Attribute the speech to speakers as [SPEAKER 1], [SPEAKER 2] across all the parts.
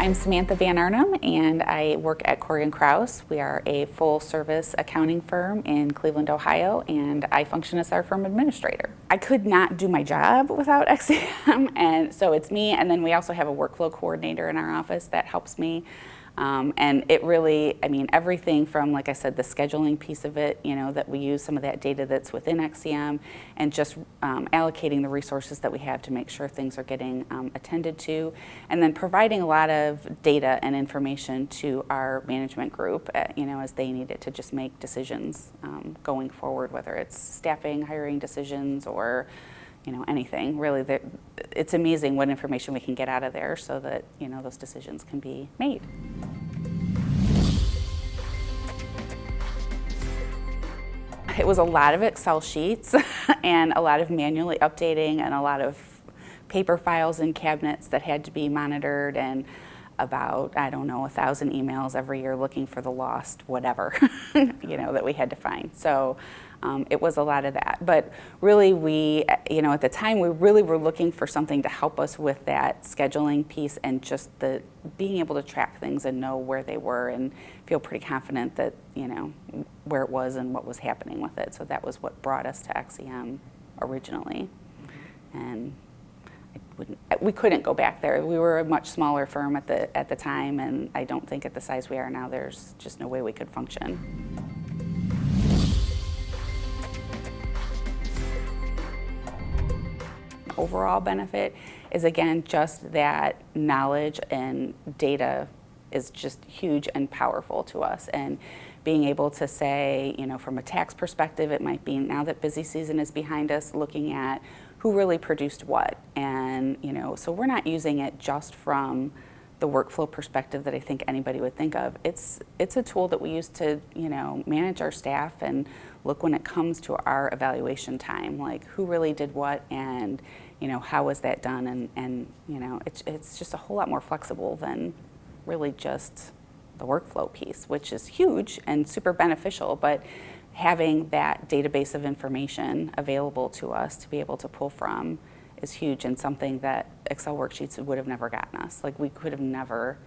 [SPEAKER 1] I'm Samantha Van Arnhem, and I work at Corrigan Krause. We are a full-service accounting firm in Cleveland, Ohio, and I function as our firm administrator. I could not do my job without XCM, and so it's me, and then we also have a workflow coordinator in our office that helps me. And it really, I mean, everything from, like I said, the scheduling piece of it, you know, that we use some of that data that's within XCM, and just allocating the resources that we have to make sure things are getting attended to, and then providing a lot of data and information to our management group, you know, as they need it to just make decisions going forward, whether it's staffing, hiring decisions, or you know, anything. Really, it's amazing what information we can get out of there so that, you know, those decisions can be made. It was a lot of Excel sheets and a lot of manually updating and a lot of paper files and cabinets that had to be monitored, and about, I don't know, 1,000 emails every year looking for the lost whatever, you know, that we had to find. So it was a lot of that. But really we, you know, at the time we really were looking for something to help us with that scheduling piece and just the being able to track things and know where they were and feel pretty confident that, you know, where it was and what was happening with it. So that was what brought us to XCM originally. And we couldn't go back there. We were a much smaller firm at the time, and I don't think at the size we are now, there's just no way we could function. Overall benefit is, again, just that knowledge and data is just huge and powerful to us. And being able to say, you know, from a tax perspective, it might be now that busy season is behind us, looking at who really produced what. And, you know, so we're not using it just from the workflow perspective that I think anybody would think of. It's a tool that we use to, you know, manage our staff and look when it comes to our evaluation time, like who really did what, and, you know, how was that done, and you know, it's just a whole lot more flexible than really just the workflow piece, which is huge and super beneficial, but having that database of information available to us to be able to pull from is huge, and something that Excel worksheets would have never gotten us. Like, we could have never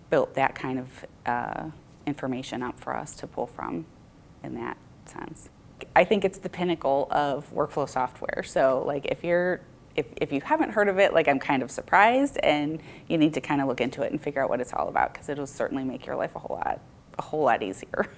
[SPEAKER 1] built that kind of information up for us to pull from in that sense. I think it's the pinnacle of workflow software. So like if you haven't heard of it, like, I'm kind of surprised, and you need to kind of look into it and figure out what it's all about, because it'll certainly make your life a whole lot easier.